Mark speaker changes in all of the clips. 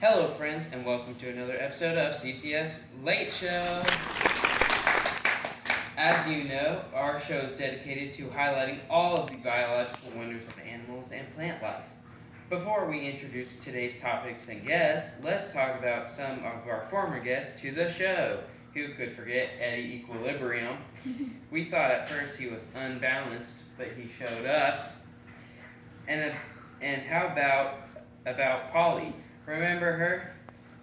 Speaker 1: Hello, friends, and welcome to another episode of CCS Late Show. As you know, our show is dedicated to highlighting all of the biological wonders of animals and plant life. Before we introduce today's topics and guests, let's talk about some of our former guests to the show. Who could forget Eddie Equilibrium? We thought at first he was unbalanced, but he showed us. And how about Polly? Remember her?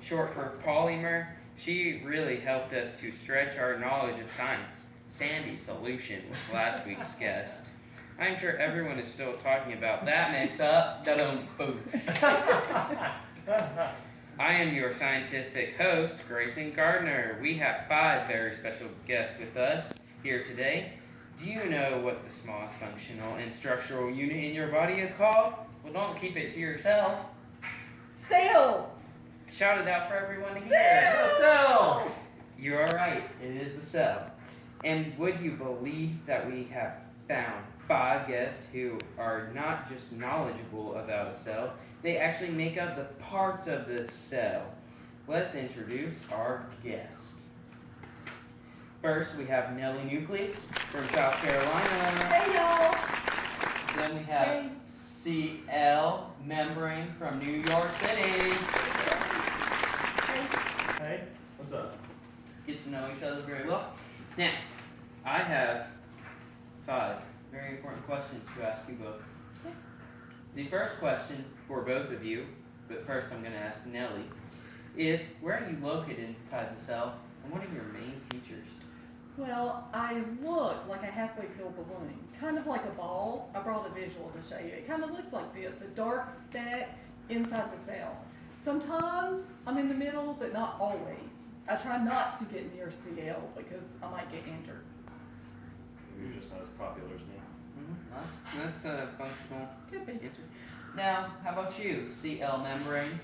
Speaker 1: Short for polymer. She really helped us to stretch our knowledge of science. Sandy Solution was last week's guest. I'm sure everyone is still talking about that mix-up. Da-dum, boom. I am your scientific host, Greyson Gardner. We have 5 very special guests with us here today. Do you know what the smallest functional and structural unit in your body is called? Well, don't keep it to yourself.
Speaker 2: Cell!
Speaker 1: Shout it out for everyone to hear.
Speaker 2: The cell!
Speaker 1: You are right. It is the cell. And would you believe that we have found 5 guests who are not just knowledgeable about a cell, they actually make up the parts of the cell. Let's introduce our guest. First, we have Nellie Nucleus from South Carolina.
Speaker 2: Hey, y'all!
Speaker 1: Then we have CL Membrane from New York City.
Speaker 3: Hey, what's up?
Speaker 1: Get to know each other very well. Now, I have 5 very important questions to ask you both. The first question for both of you, but first I'm going to ask Nellie, is where are you located inside the cell, and what are your main features?
Speaker 2: Well, I look like a halfway filled balloon, kind of like a ball. I brought a visual to show you. It kind of looks like this, a dark speck inside the cell. Sometimes I'm in the middle, but not always. I try not to get near CL because I might get injured.
Speaker 3: You're just not as popular as me.
Speaker 1: That's a functional
Speaker 2: Could be.
Speaker 1: answer. Now, how about you, CL Membrane?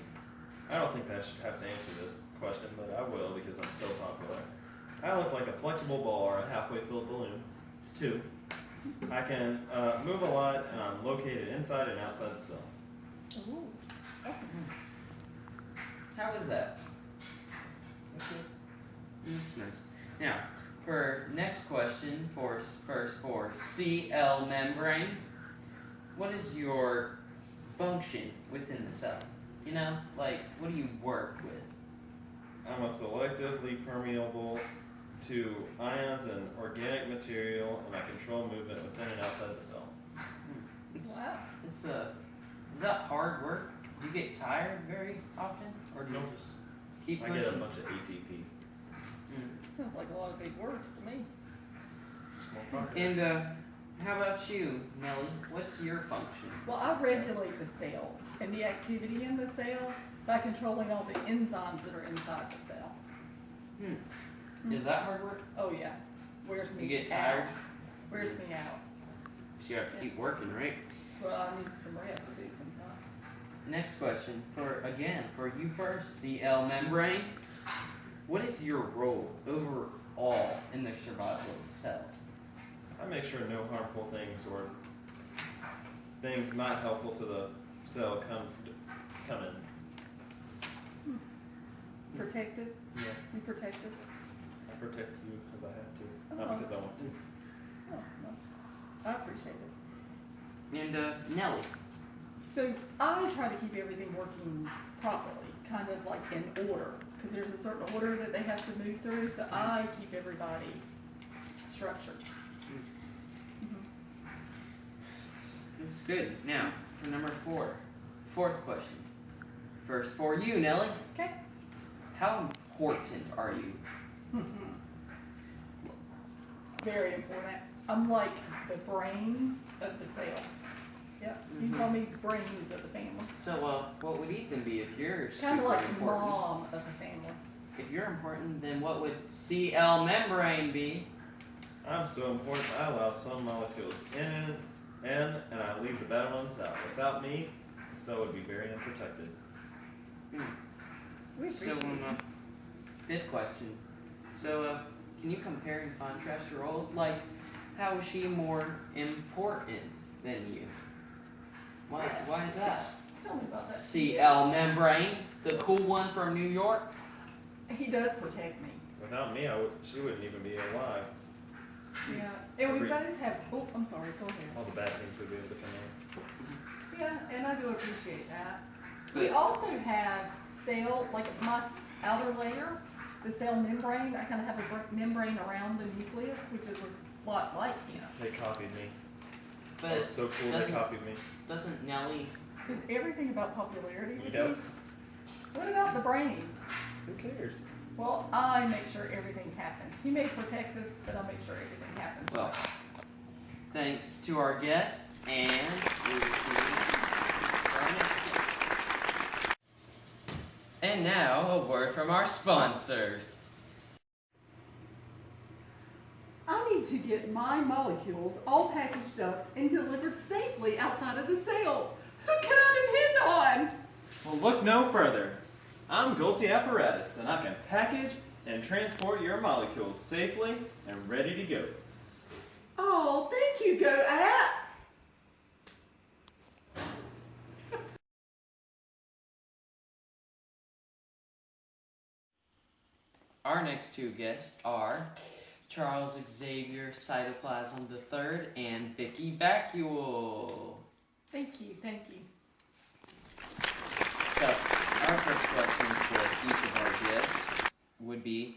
Speaker 3: I don't think I should have to answer this question, but I will because I'm so popular. I look like a flexible ball or a halfway filled balloon. 2, I can move a lot, and I'm located inside and outside the cell.
Speaker 2: Ooh. Okay.
Speaker 1: How is that? That's nice. Now, for next question, for CL Membrane, what is your function within the cell? You know, like, what do you work with?
Speaker 3: I'm a selectively permeable to ions and organic material, and I control movement within and outside the cell.
Speaker 2: Wow.
Speaker 1: Is that hard work? Do you get tired very often, or do you
Speaker 3: Nope.
Speaker 1: just keep
Speaker 3: I
Speaker 1: pushing?
Speaker 3: get a bunch of ATP.
Speaker 2: Sounds like a lot of big words to me.
Speaker 3: Small pocket.
Speaker 1: And how about you, Nellie? What's your function?
Speaker 2: Well, I regulate the cell and the activity in the cell by controlling all the enzymes that are inside the cell.
Speaker 1: Is that hard work?
Speaker 2: Oh yeah. Wears me
Speaker 1: You get
Speaker 2: out.
Speaker 1: tired?
Speaker 2: Wears me out.
Speaker 1: So you have to keep working, right?
Speaker 2: Well, I need some rest too sometimes.
Speaker 1: Next question, for you first, CL Membrane. What is your role overall in the survival of the cell?
Speaker 3: I make sure no harmful things or things not helpful to the cell come in.
Speaker 2: Protective?
Speaker 3: Yeah.
Speaker 2: You protect us?
Speaker 3: I protect you because I have to,
Speaker 2: Oh.
Speaker 3: not because I want to.
Speaker 2: Oh, no. I appreciate it.
Speaker 1: And Nellie.
Speaker 2: So I try to keep everything working properly, kind of like in order, because there's a certain order that they have to move through, so I keep everybody structured.
Speaker 1: That's good. Now, for number 4. Fourth question. First for you, Nellie.
Speaker 2: Okay.
Speaker 1: How important are you?
Speaker 2: Very important. I'm like the brains of the cell. Yep. You can call me brains of the family.
Speaker 1: So, what would Ethan be if you're
Speaker 2: Kind of
Speaker 1: super
Speaker 2: like
Speaker 1: important?
Speaker 2: mom of the family.
Speaker 1: If you're important, then what would CL Membrane be?
Speaker 3: I'm so important, I allow some molecules in, and I leave the bad ones out. Without me, the cell would be very unprotected.
Speaker 2: We
Speaker 1: So,
Speaker 2: appreciate it.
Speaker 1: fifth question. So, can you compare and contrast your roles? Like, how is she more important than you? Why is that?
Speaker 2: Tell me about that.
Speaker 1: CL membrane, the cool one from New York.
Speaker 2: He does protect me.
Speaker 3: Without me, she wouldn't even be alive.
Speaker 2: Yeah, and we both have, oh, I'm sorry, go ahead.
Speaker 3: All the bad things would be able to come out.
Speaker 2: Yeah, and I do appreciate that. We
Speaker 1: But
Speaker 2: also have cell, like my outer layer, the cell membrane, I kind of have a membrane around the nucleus, which is a lot like him.
Speaker 3: They copied me.
Speaker 1: but
Speaker 3: That was so cool. They
Speaker 1: doesn't-
Speaker 3: copied me.
Speaker 1: doesn't Nelly?
Speaker 2: Is everything about popularity with
Speaker 3: Yep.
Speaker 2: you? What about the brain?
Speaker 3: Who cares?
Speaker 2: Well, I make sure everything happens. He may protect us, but I'll make sure everything happens.
Speaker 1: Well, thanks to our guests, and we will see you for our next guest. And now, a word from our sponsors.
Speaker 2: I need to get my molecules all packaged up and delivered safely outside of the cell. Who can I depend on?
Speaker 3: Well, look no further. I'm Golgi Apparatus, and I can package and transport your molecules safely and ready to go.
Speaker 2: Oh, thank you, Go App.
Speaker 1: Our next two guests are Charles Xavier Cytoplasm III and Vicky Vacuole.
Speaker 2: Thank you, thank you.
Speaker 1: So, our first question for each of our guests would be,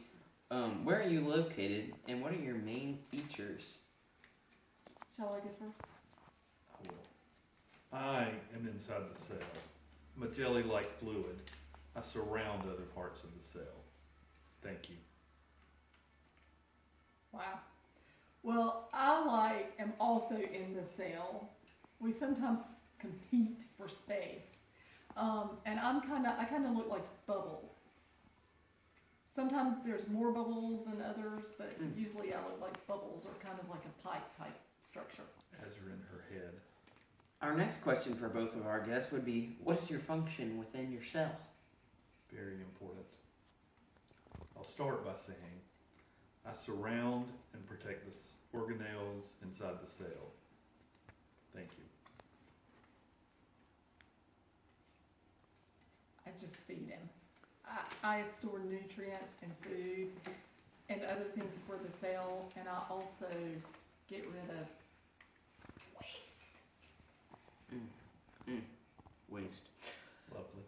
Speaker 1: where are you located and what are your main features?
Speaker 2: Shall I go first?
Speaker 4: I will. I am inside the cell. I'm a jelly-like fluid. I surround other parts of the cell. Thank you.
Speaker 2: Wow. Well, am also in the cell. We sometimes compete for space. And I kind of look like bubbles. Sometimes there's more bubbles than others, but usually I look like bubbles or kind of like a pipe type structure.
Speaker 4: As are in her head.
Speaker 1: Our next question for both of our guests would be, what is your function within your cell?
Speaker 4: Very important. I'll start by saying, I surround and protect the organelles inside the cell. Thank you.
Speaker 2: I just feed him. I store nutrients and food and other things for the cell, and I also get rid of waste.
Speaker 1: Waste.
Speaker 4: Lovely.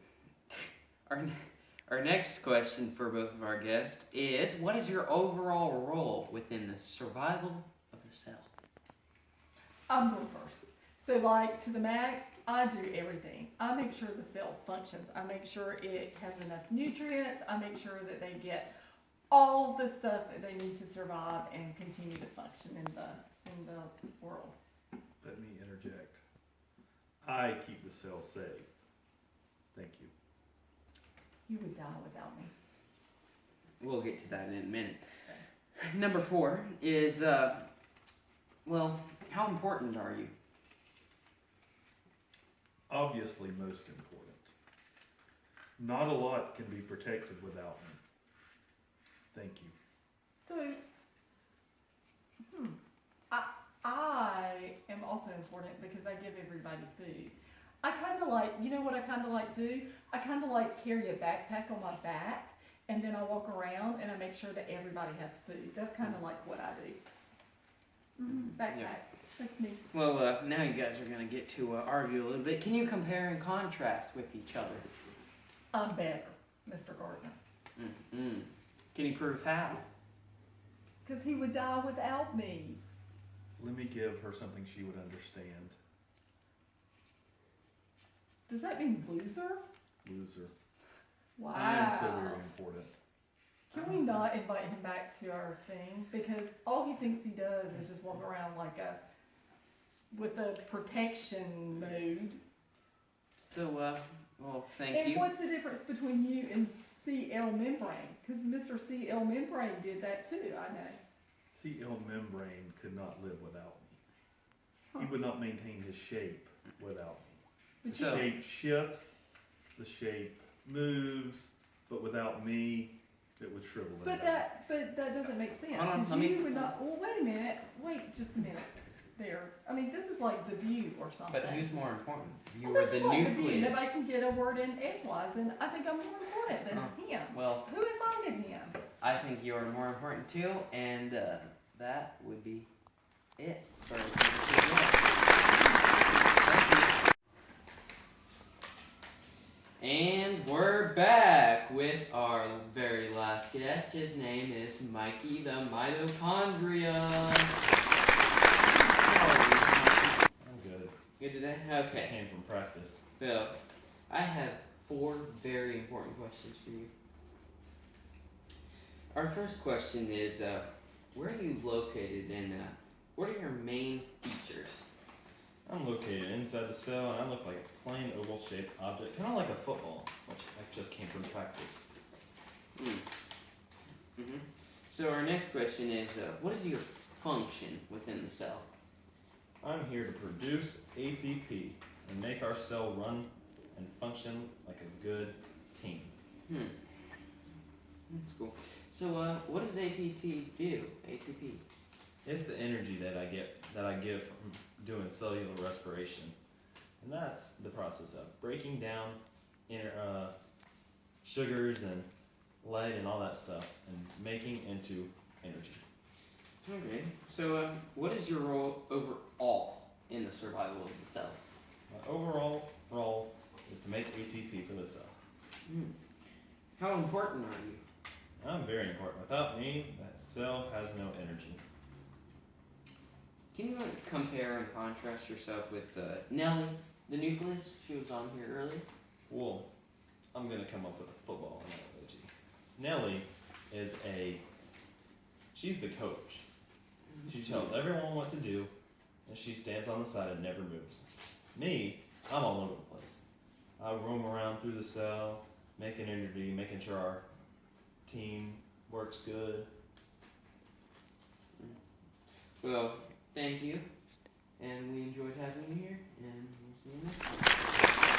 Speaker 1: Our next question for both of our guests is, what is your overall role within the survival of the cell?
Speaker 2: I'm going first. So like to the max, I do everything. I make sure the cell functions. I make sure it has enough nutrients. I make sure that they get all the stuff that they need to survive and continue to function in the world.
Speaker 4: Let me interject. I keep the cell safe. Thank you.
Speaker 2: You would die without me.
Speaker 1: We'll get to that in a minute. Number 4 is, how important are you?
Speaker 4: Obviously most important. Not a lot can be protected without me. Thank you.
Speaker 2: So, I am also important because I give everybody food. I kind of like, you know what I kind of like do? I kind of like carry a backpack on my back, and then I walk around and I make sure that everybody has food. That's kind of like what I do. Backpack.
Speaker 1: Yeah.
Speaker 2: That's me.
Speaker 1: Well, now you guys are going to get to argue a little bit. Can you compare and contrast with each other?
Speaker 2: I'm better, Mr. Gardner.
Speaker 1: Can you prove how?
Speaker 2: Because he would die without me.
Speaker 4: Let me give her something she would understand.
Speaker 2: Does that mean loser?
Speaker 4: Loser.
Speaker 2: Wow.
Speaker 4: I am so very important.
Speaker 2: Can we not invite him back to our thing? Because all he thinks he does is just walk around with a protection mode.
Speaker 1: So, thank
Speaker 2: And
Speaker 1: you.
Speaker 2: what's the difference between you and CL membrane? Because Mr. CL membrane did that too, I know.
Speaker 4: CL membrane could not live without me. He would not maintain his shape without me.
Speaker 2: But
Speaker 4: The
Speaker 1: So-
Speaker 4: shape shifts, the shape moves, but without me, it would shrivel and die.
Speaker 2: But that doesn't make sense.
Speaker 1: Hold on,
Speaker 2: 'Cause
Speaker 1: let me-
Speaker 2: you would not, well, wait a minute, wait just a minute there. I mean, this is like the view or something.
Speaker 1: But who's more important? You
Speaker 2: Well,
Speaker 1: or
Speaker 2: this
Speaker 1: the
Speaker 2: is like the view.
Speaker 1: nucleus?
Speaker 2: Nobody can get a word in edgewise, and I think I'm more important than him.
Speaker 1: Well,
Speaker 2: Who invited him?
Speaker 1: I think you're more important too, and that would be it for Thank you. And we're back with our very last guest. His name is Mikey the Mitochondria. How are you?
Speaker 3: I'm good.
Speaker 1: Good today?
Speaker 3: Just
Speaker 1: Okay.
Speaker 3: came from practice.
Speaker 1: Phil, I have 4 very important questions for you. Our first question is, where are you located and what are your main features?
Speaker 3: I'm located inside the cell, and I look like a plain oval-shaped object, kind of like a football, which I just came from practice.
Speaker 1: So our next question is, what is your function within the cell?
Speaker 3: I'm here to produce ATP and make our cell run and function like a good team.
Speaker 1: That's cool. So, what does APT do? ATP.
Speaker 3: It's the energy that I give from doing cellular respiration, and that's the process of breaking down sugars and lead and all that stuff and making into energy.
Speaker 1: Okay. So, what is your role overall in the survival of the cell?
Speaker 3: My overall role is to make ATP for the cell.
Speaker 1: How important are you?
Speaker 3: I'm very important. Without me, that cell has no energy.
Speaker 1: Can you compare and contrast yourself with Nellie, the nucleus? She was on here earlier.
Speaker 3: Well, I'm gonna come up with a football analogy. Nellie is she's the coach. She tells everyone what to do, and she stands on the side and never moves. Me, I'm all over the place. I roam around through the cell, making energy, making sure our team works good.
Speaker 1: Well, thank you, and we enjoyed having you here, and we'll see you next time.